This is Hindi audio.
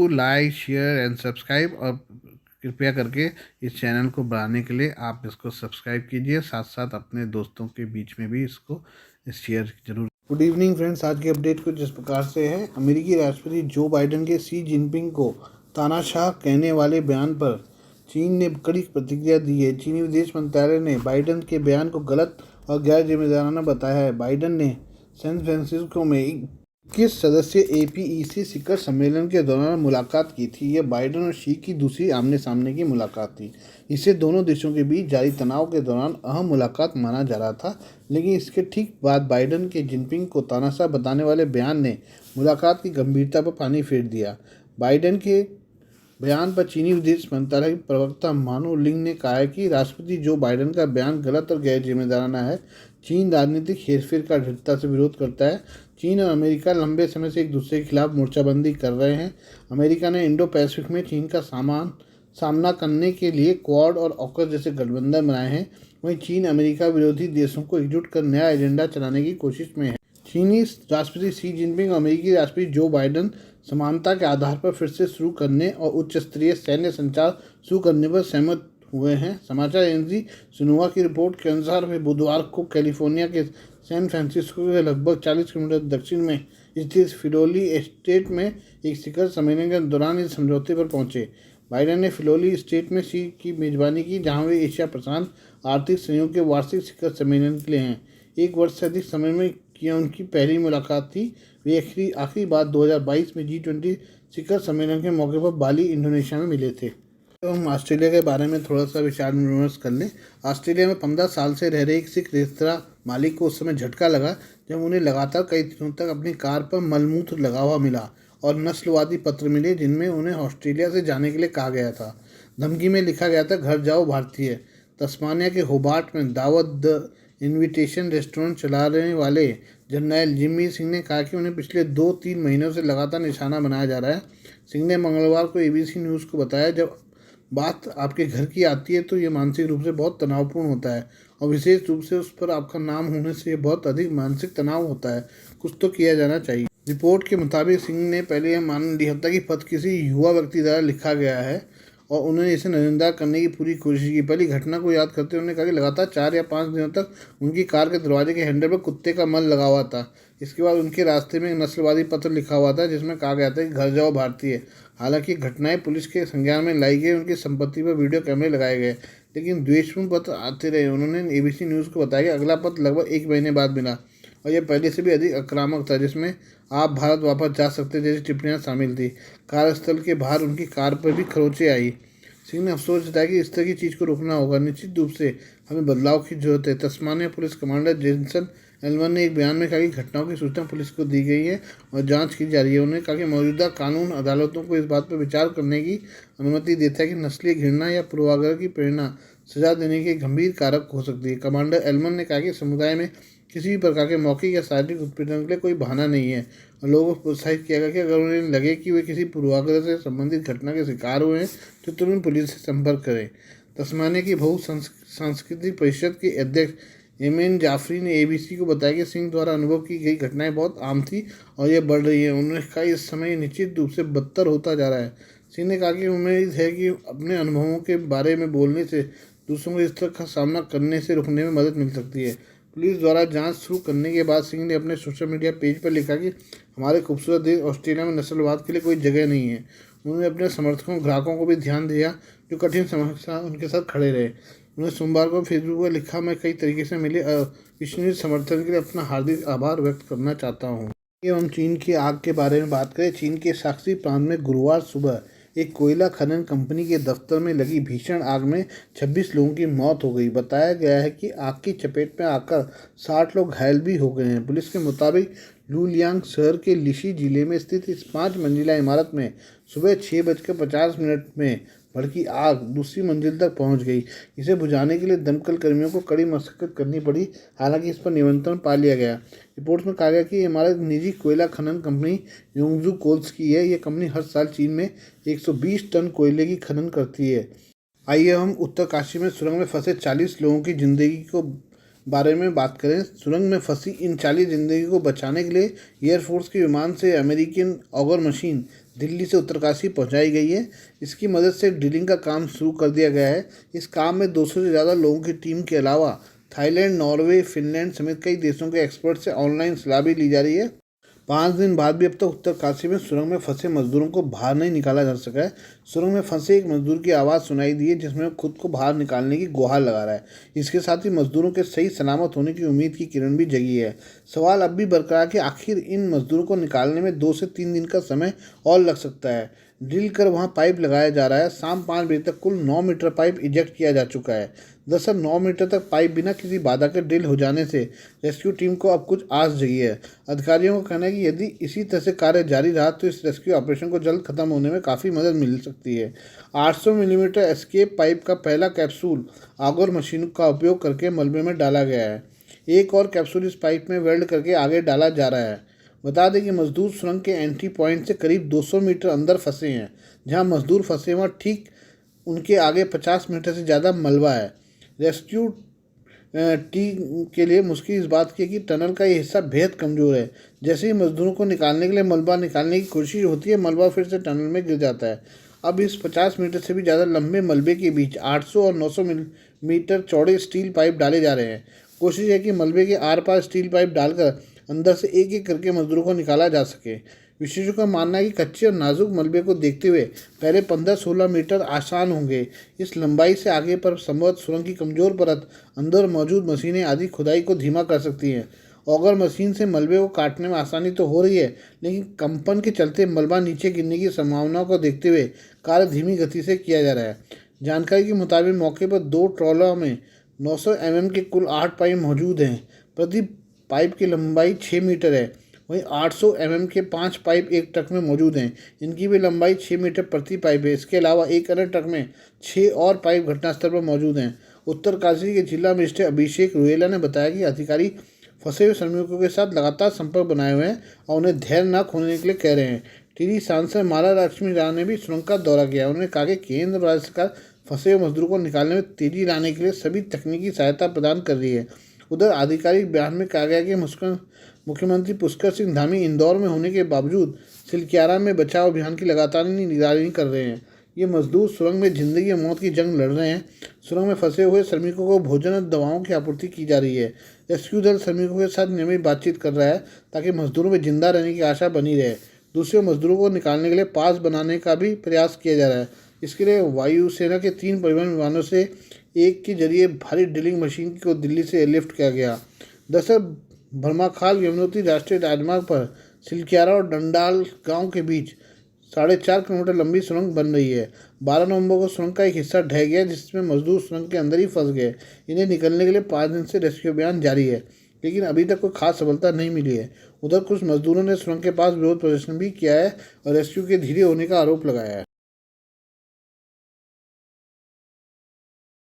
Do like share and subscribe, और कृपया करके इस चैनल को बढ़ाने के लिए आप इसको सब्सक्राइब कीजिए, साथ साथ अपने दोस्तों के बीच में भी इसको शेयर जरूर। गुड इवनिंग फ्रेंड्स, आज की अपडेट कुछ इस प्रकार से है। अमेरिकी राष्ट्रपति जो बाइडेन के शी जिनपिंग को तानाशाह कहने वाले बयान पर चीन ने कड़ी प्रतिक्रिया दी है। चीनी विदेश मंत्रालय ने बाइडेन के बयान को गलत और गैर जिम्मेदाराना बताया है। बाइडेन ने सैन फ्रांसिस्को में 21 सदस्यीय APEC शिखर सम्मेलन के दौरान मुलाकात की थी। यह बाइडेन और शी की दूसरी आमने सामने की मुलाकात थी। इसे दोनों देशों के बीच जारी तनाव के दौरान अहम मुलाकात माना जा रहा था, लेकिन इसके ठीक बाद बाइडेन के जिनपिंग को तानाशाह बताने वाले बयान ने मुलाकात की गंभीरता पर पानी फेर दिया। बाइडेन के बयान पर चीनी विदेश मंत्रालय के प्रवक्ता मानो लिंग ने कहा है कि राष्ट्रपति जो बाइडेन का बयान गलत और गैर जिम्मेदाराना है। चीन राजनीतिक हेरफेर का दृढ़ता से विरोध करता है। चीन और अमेरिका लंबे समय से एक दूसरे के खिलाफ मोर्चाबंदी कर रहे हैं। अमेरिका ने इंडो पैसिफिक में चीन का सामना करने के लिए क्वाड और ऑकस जैसे गठबंधन बनाए हैं। वहीं चीन अमेरिका विरोधी देशों को एकजुट कर नया एजेंडा चलाने की कोशिश में है। चीनी राष्ट्रपति शी जिनपिंग और अमेरिकी राष्ट्रपति जो बाइडेन समानता के आधार पर फिर से शुरू करने और उच्च स्तरीय सैन्य संचार शुरू करने पर सहमत हुए हैं। समाचार एजेंसी सिन्हुआ की रिपोर्ट के अनुसार वे बुधवार को कैलिफोर्निया के सैन फ्रांसिस्को के लगभग 40 किलोमीटर दक्षिण में स्थित फिलोली स्टेट में एक शिखर सम्मेलन के दौरान इस समझौते पर पहुंचे। बाइडेन ने फिलोली स्टेट में शी की मेजबानी की, जहां वे एशिया प्रशांत आर्थिक सहयोग के वार्षिक शिखर सम्मेलन के लिए हैं। एक वर्ष से अधिक समय में यह उनकी पहली मुलाकात थी। वे आखिरी बार 2022 में G20 शिखर सम्मेलन के मौके पर बाली, इंडोनेशिया में मिले थे। तो हम ऑस्ट्रेलिया के बारे में थोड़ा सा विचार विमर्श कर लें। ऑस्ट्रेलिया में 15 साल से रह रहे एक सिख रेस्तरां मालिक को उस समय झटका लगा जब उन्हें लगातार कई दिनों तक अपनी कार पर मलमूत्र लगा हुआ मिला और नस्लवादी पत्र मिले, जिनमें उन्हें ऑस्ट्रेलिया से जाने के लिए कहा गया था। धमकी में लिखा गया था, घर जाओ भारतीय। तस्मानिया के होबार्ट में दावत द इनविटेशन रेस्टोरेंट चलाने वाले जर्नैल जिमी सिंह ने कहा कि उन्हें पिछले 2-3 महीनों से लगातार निशाना बनाया जा रहा है। सिंह ने मंगलवार को ABC न्यूज़ को बताया, जब बात आपके घर की आती है तो ये मानसिक रूप से बहुत तनावपूर्ण होता है, और विशेष रूप से उस पर आपका नाम होने से ये बहुत अधिक मानसिक तनाव होता है। कुछ तो किया जाना चाहिए। रिपोर्ट के मुताबिक सिंह ने पहले यह मान लिया था कि पत्र किसी युवा व्यक्ति द्वारा लिखा गया है और उन्होंने इसे नजरअंदाज करने की पूरी कोशिश की। पहली घटना को याद करते हुए उन्होंने कहा कि लगातार 4 या 5 दिनों तक उनकी कार के दरवाजे के हैंडल पर कुत्ते का मल लगा हुआ था। इसके बाद उनके रास्ते में एक नस्लवादी पत्र लिखा हुआ था, जिसमें कहा गया था कि घर जाओ भारतीय। हालांकि घटनाएं पुलिस के संज्ञान में लाई गई, उनकी संपत्ति पर वीडियो कैमरे लगाए गए, लेकिन द्वेषपूर्ण पत्र आते रहे। उन्होंने ABC न्यूज़ को बताया कि अगला पत्र लगभग 1 महीने बाद मिला और यह पहले से भी अधिक आक्रामक था, जिसमें आप भारत वापस जा सकते जैसी टिप्पणियां शामिल थी। कार्यस्थल के बाहर उनकी कार पर भी खरोंचें आई। सिंह ने अफसोस जताया कि इस तरह की चीज़ को रोकना होगा। निश्चित रूप से हमें बदलाव की जरूरत है। Tasmania police commander Jason L1 ने एक बयान में कहा कि घटनाओं की सूचना पुलिस को दी गई है और जांच की जा रही है। उन्होंने कहा कि मौजूदा कानून अदालतों को इस बात पर विचार करने की अनुमति देता है कि नस्लीय घृणा या पूर्वाग्रह की प्रेरणा सजा देने के गंभीर कारक हो सकती है। कमांडर एल्वन ने कहा कि समुदाय में किसी भी प्रकार के मौखिक या शारीरिक उत्पीड़न के लिए कोई बहाना नहीं है, और लोगों को प्रोत्साहित किया गया कि अगर उन्हें लगे कि वे किसी पूर्वाग्रह से संबंधित घटना के शिकार हुए हैं तो तुरंत पुलिस से संपर्क करें। तस्मानिया की बहु सांस्कृतिक परिषद के अध्यक्ष एमेन जाफरी ने ABC को बताया कि सिंह द्वारा अनुभव की गई घटनाएं बहुत आम थी और यह बढ़ रही है। उन्होंने कहा इस समय निश्चित रूप से बदतर होता जा रहा है। सिंह ने कहा कि उम्मीद है कि अपने अनुभवों के बारे में बोलने से दूसरों को इस तरह का सामना करने से रोकने में मदद मिल सकती है। पुलिस द्वारा जांच शुरू करने के बाद सिंह ने अपने सोशल मीडिया पेज पर लिखा कि हमारे खूबसूरत देश ऑस्ट्रेलिया में नस्लवाद के लिए कोई जगह नहीं है। उन्होंने अपने समर्थकों ग्राहकों को भी ध्यान दिया जो कठिन समस्या उनके साथ खड़े रहे। उन्होंने सोमवार को फेसबुक पर लिखा, मैं कई तरीके से मिले विश्वसनीय समर्थन के लिए अपना हार्दिक आभार व्यक्त करना चाहता हूँ। हम चीन की आग के बारे में बात करें। चीन के शाक्सी प्रांत में गुरुवार सुबह एक कोयला खनन कंपनी के दफ्तर में लगी भीषण आग में 26 लोगों की मौत हो गई। बताया गया है कि आग की चपेट में आकर 60 लोग घायल भी हो गए हैं। पुलिस के मुताबिक लुलियांग शहर के लिशी जिले में स्थित इस 5 मंजिला इमारत में सुबह 6:50 में भड़की आग दूसरी मंजिल तक पहुंच गई। इसे बुझाने के लिए दमकल कर्मियों को कड़ी मशक्कत करनी पड़ी, हालांकि इस पर नियंत्रण पा लिया गया। रिपोर्ट में कहा गया कि इमारत निजी कोयला खनन कंपनी योंगजू कोल्स की है। यह कंपनी हर साल चीन में 120 टन कोयले की खनन करती है। आइए हम उत्तरकाशी में सुरंग में फंसे 40 लोगों की जिंदगी को बारे में बात करें, सुरंग में फंसी इन 40 जिंदगी को बचाने के लिए एयरफोर्स के विमान से अमेरिकन ऑगर मशीन दिल्ली से उत्तरकाशी पहुंचाई गई है। इसकी मदद से ड्रिलिंग का काम शुरू कर दिया गया है। इस काम में 200 से ज़्यादा लोगों की टीम के अलावा थाईलैंड, नॉर्वे, फिनलैंड समेत कई देशों के एक्सपर्ट से ऑनलाइन सलाह भी ली जा रही है। 5 दिन बाद भी अब तक उत्तरकाशी में सुरंग में फंसे मजदूरों को बाहर नहीं निकाला जा सका है। सुरंग में फंसे एक मजदूर की आवाज़ सुनाई दी है, जिसमें वो खुद को बाहर निकालने की गुहार लगा रहा है। इसके साथ ही मजदूरों के सही सलामत होने की उम्मीद की किरण भी जगी है। सवाल अब भी बरकरार कि आखिर इन मजदूरों को निकालने में 2 से 3 दिन का समय और लग सकता है। ड्रिल कर वहां पाइप लगाया जा रहा है। शाम 5 बजे तक कुल 9 मीटर पाइप इजेक्ट किया जा चुका है। दरअसल 9 मीटर तक पाइप बिना किसी बाधा के ड्रिल हो जाने से रेस्क्यू टीम को अब कुछ आस जगी है। अधिकारियों का कहना है कि यदि इसी तरह से कार्य जारी रहा तो इस रेस्क्यू ऑपरेशन को जल्द खत्म होने में काफ़ी मदद मिल सकती है। 800 मिलीमीटर एस्केप पाइप का पहला कैप्सूल आगोर मशीन का उपयोग करके मलबे में डाला गया है। एक और कैप्सूल इस पाइप में वेल्ड करके आगे डाला जा रहा है। बता दें कि मजदूर सुरंग के एंट्री पॉइंट से करीब 200 मीटर अंदर फंसे हैं। जहां मजदूर फंसे वहाँ ठीक उनके आगे 50 मीटर से ज़्यादा मलबा है। रेस्क्यू टीम के लिए मुश्किल इस बात की है कि टनल का ये हिस्सा बेहद कमज़ोर है। जैसे ही मजदूरों को निकालने के लिए मलबा निकालने की कोशिश होती है, मलबा फिर से टनल में गिर जाता है। अब इस 50 मीटर से भी ज़्यादा लंबे मलबे के बीच 800 और 900 मीटर चौड़े स्टील पाइप डाले जा रहे हैं। कोशिश है कि मलबे के आर पार स्टील पाइप डालकर अंदर से एक एक करके मजदूरों को निकाला जा सके। विशेषज्ञों का मानना है कि कच्चे और नाजुक मलबे को देखते हुए पहले 15-16 मीटर आसान होंगे। इस लंबाई से आगे पर संभवतः सुरंग की कमजोर परत, अंदर मौजूद मशीनें आदि खुदाई को धीमा कर सकती हैं। ऑगर मशीन से मलबे को काटने में आसानी तो हो रही है, लेकिन कंपन के चलते मलबा नीचे गिरने की संभावना को देखते हुए कार्य धीमी गति से किया जा रहा है। जानकारी के मुताबिक मौके पर 2 ट्रॉलों में 900 mm के कुल 8 पाइप मौजूद हैं। प्रति पाइप की लंबाई 6 मीटर है। वहीं 800 mm के 5 पाइप एक ट्रक में मौजूद हैं। इनकी भी लंबाई 6 मीटर प्रति पाइप है। इसके अलावा एक अन्य ट्रक में 6 और पाइप घटनास्थल पर मौजूद हैं। उत्तरकाशी के जिला मजिस्ट्रेट अभिषेक रुएला ने बताया कि अधिकारी फंसे हुए श्रमिकों के साथ लगातार संपर्क बनाए हुए हैं और उन्हें धैर्य न खोने के लिए कह रहे हैं। टिहरी सांसद माला लक्ष्मी राव ने भी सुरंग का दौरा किया। उन्होंने कहा कि केंद्र और राज्य सरकार फंसे हुए मजदूरों को निकालने में तेजी लाने के लिए सभी तकनीकी सहायता प्रदान कर रही है। उधर आधिकारिक बयान में कहा गया कि मुख्यमंत्री पुष्कर सिंह धामी इंदौर में होने के बावजूद सिलक्यारा में बचाव अभियान की लगातार निगरानी कर रहे हैं। ये मजदूर सुरंग में जिंदगी और मौत की जंग लड़ रहे हैं। सुरंग में फंसे हुए श्रमिकों को भोजन और दवाओं की आपूर्ति की जा रही है। रेस्क्यू दल श्रमिकों के साथ नियमित बातचीत कर रहा है ताकि मजदूरों में जिंदा रहने की आशा बनी रहे। दूसरे मजदूरों को निकालने के लिए पास बनाने का भी प्रयास किया जा रहा है। इसके लिए वायुसेना के 3 परिवहन विमानों से एक के जरिए भारी ड्रिलिंग मशीन को दिल्ली से एयरलिफ्ट किया गया। दरअसल भरमाखाल यमुनोत्री राष्ट्रीय राजमार्ग पर सिलक्यारा और डंडाल गांव के बीच 4.5 किलोमीटर लंबी सुरंग बन रही है। 12 नवंबर को सुरंग का एक हिस्सा ढह गया, जिसमें मजदूर सुरंग के अंदर ही फंस गए। इन्हें निकलने के लिए 5 दिन से रेस्क्यू अभियान जारी है, लेकिन अभी तक कोई खास सफलता नहीं मिली है। उधर कुछ मजदूरों ने सुरंग के पास विरोध प्रदर्शन भी किया है और रेस्क्यू के धीरे होने का आरोप लगाया है।